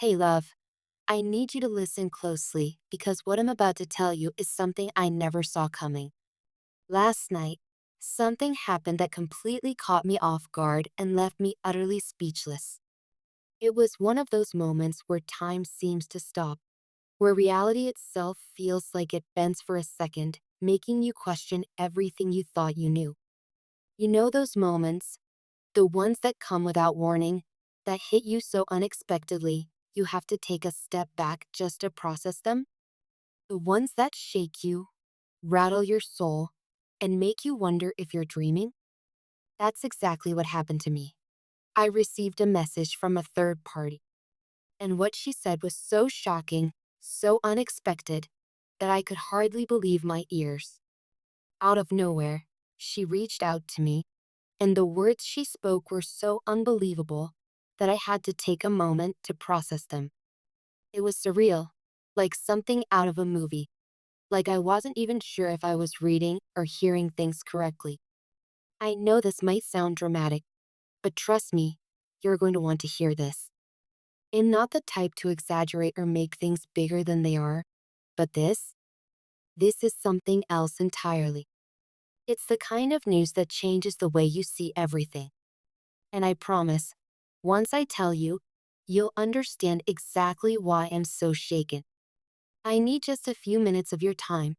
Hey, love, I need you to listen closely because what I'm about to tell you is something I never saw coming. Last night, something happened that completely caught me off guard and left me utterly speechless. It was one of those moments where time seems to stop, where reality itself feels like it bends for a second, making you question everything you thought you knew. You know those moments, the ones that come without warning, that hit you so unexpectedly, you have to take a step back just to process them? The ones that shake you, rattle your soul, and make you wonder if you're dreaming? That's exactly what happened to me. I received a message from a third party, and what she said was so shocking, so unexpected, that I could hardly believe my ears. Out of nowhere, she reached out to me, and the words she spoke were so unbelievable that I had to take a moment to process them. It was surreal, like something out of a movie, like I wasn't even sure if I was reading or hearing things correctly. I know this might sound dramatic, but trust me, you're going to want to hear this. I'm not the type to exaggerate or make things bigger than they are, but this is something else entirely. It's the kind of news that changes the way you see everything. And I promise, once I tell you, you'll understand exactly why I'm so shaken. I need just a few minutes of your time,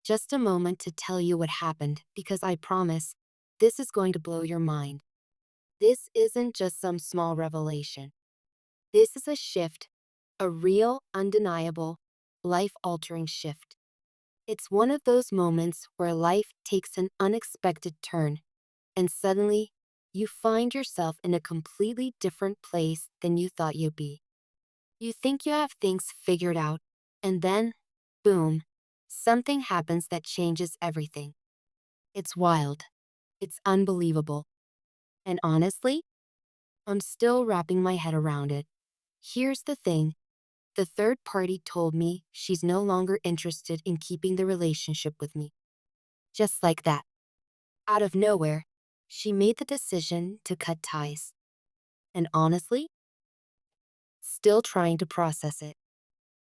just a moment to tell you what happened, because I promise, this is going to blow your mind. This isn't just some small revelation. This is a shift, a real, undeniable, life altering shift. It's one of those moments where life takes an unexpected turn, and suddenly, you find yourself in a completely different place than you thought you'd be. You think you have things figured out, and then, boom, something happens that changes everything. It's wild. It's unbelievable. And honestly, I'm still wrapping my head around it. Here's the thing, the third party told me she's no longer interested in keeping the relationship with me. Just like that. Out of nowhere, she made the decision to cut ties. And honestly, still trying to process it.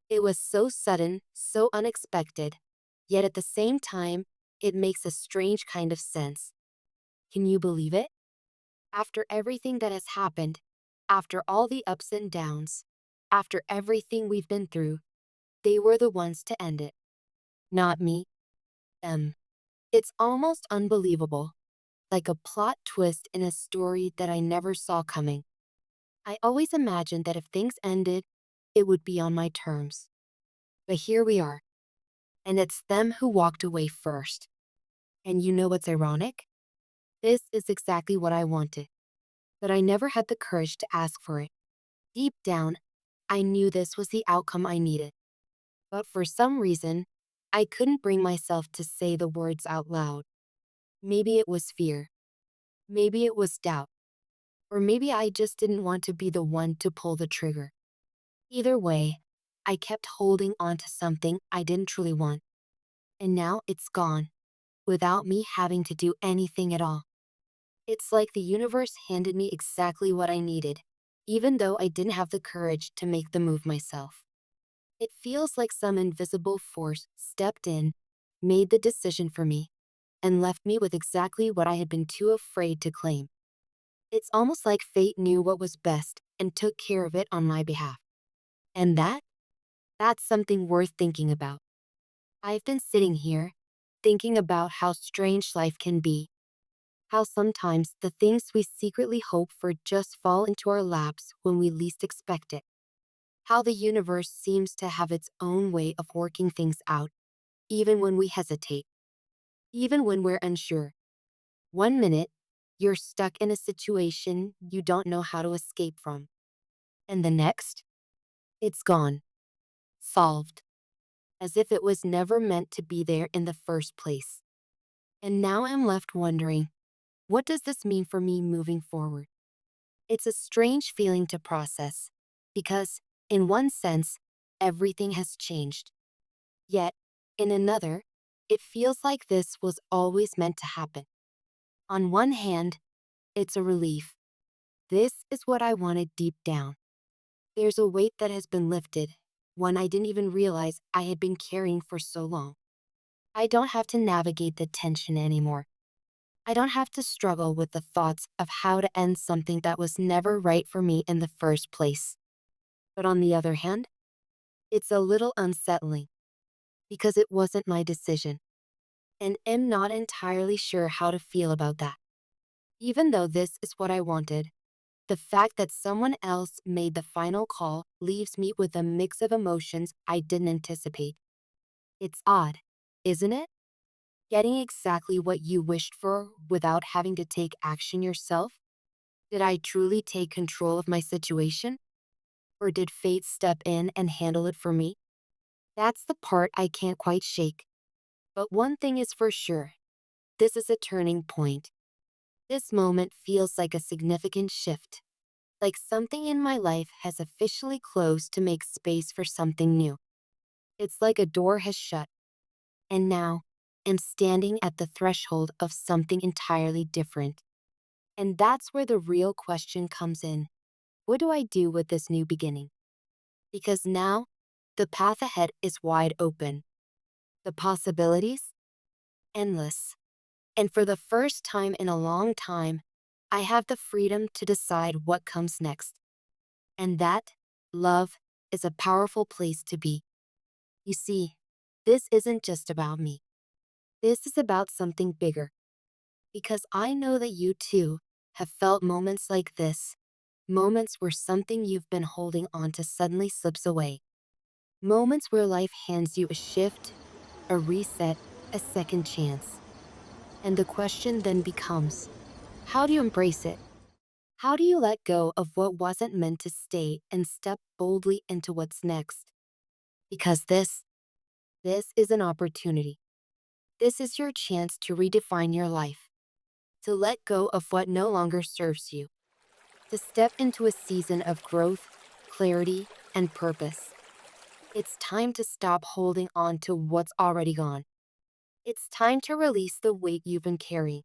It was so sudden, so unexpected, yet at the same time, it makes a strange kind of sense. Can you believe it? After everything that has happened, after all the ups and downs, after everything we've been through, they were the ones to end it. Not me, them. It's almost unbelievable, like a plot twist in a story that I never saw coming. I always imagined that if things ended, it would be on my terms. But here we are, and it's them who walked away first. And you know what's ironic? This is exactly what I wanted, but I never had the courage to ask for it. Deep down, I knew this was the outcome I needed. But for some reason, I couldn't bring myself to say the words out loud. Maybe it was fear. Maybe it was doubt. Or maybe I just didn't want to be the one to pull the trigger. Either way, I kept holding on to something I didn't truly want. And now it's gone, without me having to do anything at all. It's like the universe handed me exactly what I needed, even though I didn't have the courage to make the move myself. It feels like some invisible force stepped in, made the decision for me, and left me with exactly what I had been too afraid to claim. It's almost like fate knew what was best and took care of it on my behalf. And that's something worth thinking about. I've been sitting here, thinking about how strange life can be, how sometimes the things we secretly hope for just fall into our laps when we least expect it, how the universe seems to have its own way of working things out, even when we hesitate, even when we're unsure. One minute, you're stuck in a situation you don't know how to escape from, and the next, it's gone, solved, as if it was never meant to be there in the first place. And now I'm left wondering, what does this mean for me moving forward? It's a strange feeling to process, because, in one sense, everything has changed. Yet, in another, it feels like this was always meant to happen. On one hand, it's a relief. This is what I wanted deep down. There's a weight that has been lifted, one I didn't even realize I had been carrying for so long. I don't have to navigate the tension anymore. I don't have to struggle with the thoughts of how to end something that was never right for me in the first place. But on the other hand, it's a little unsettling because it wasn't my decision, and am not entirely sure how to feel about that. Even though this is what I wanted, the fact that someone else made the final call leaves me with a mix of emotions I didn't anticipate. It's odd, isn't it? Getting exactly what you wished for without having to take action yourself? Did I truly take control of my situation? Or did fate step in and handle it for me? That's the part I can't quite shake. But one thing is for sure, this is a turning point. This moment feels like a significant shift, like something in my life has officially closed to make space for something new. It's like a door has shut, and now I'm standing at the threshold of something entirely different. And that's where the real question comes in. What do I do with this new beginning? Because now, the path ahead is wide open. The possibilities? Endless. And for the first time in a long time, I have the freedom to decide what comes next. And that, love, is a powerful place to be. You see, this isn't just about me. This is about something bigger. Because I know that you too have felt moments like this. Moments where something you've been holding on to suddenly slips away. Moments where life hands you a shift, a reset, a second chance. And the question then becomes, how do you embrace it? How do you let go of what wasn't meant to stay and step boldly into what's next? Because this is an opportunity. This is your chance to redefine your life, to let go of what no longer serves you, to step into a season of growth, clarity, and purpose. It's time to stop holding on to what's already gone. It's time to release the weight you've been carrying.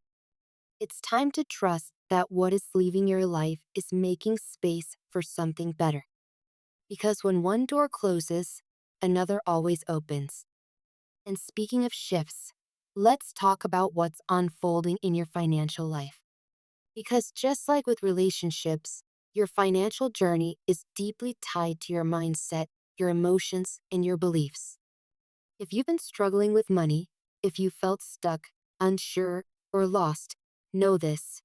It's time to trust that what is leaving your life is making space for something better. Because when one door closes, another always opens. And speaking of shifts, let's talk about what's unfolding in your financial life. Because just like with relationships, your financial journey is deeply tied to your mindset, your emotions, and your beliefs. If you've been struggling with money, if you felt stuck, unsure, or lost, know this.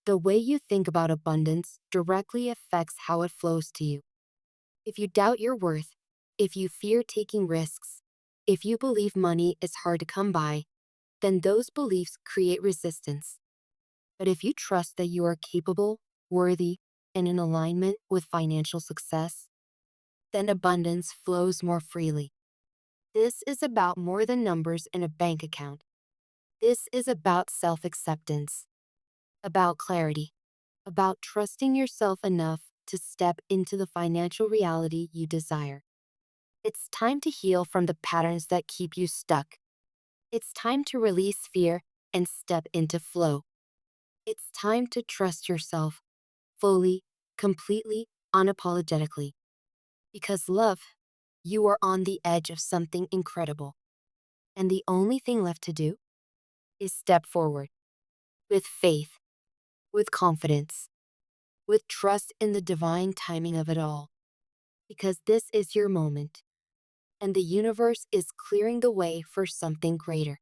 The way you think about abundance directly affects how it flows to you. If you doubt your worth, if you fear taking risks, if you believe money is hard to come by, then those beliefs create resistance. But if you trust that you are capable, worthy, and in alignment with financial success, then abundance flows more freely. This is about more than numbers in a bank account. This is about self-acceptance, about clarity, about trusting yourself enough to step into the financial reality you desire. It's time to heal from the patterns that keep you stuck. It's time to release fear and step into flow. It's time to trust yourself fully, completely, unapologetically. Because love, you are on the edge of something incredible. And the only thing left to do is step forward with faith, with confidence, with trust in the divine timing of it all. Because this is your moment, and the universe is clearing the way for something greater.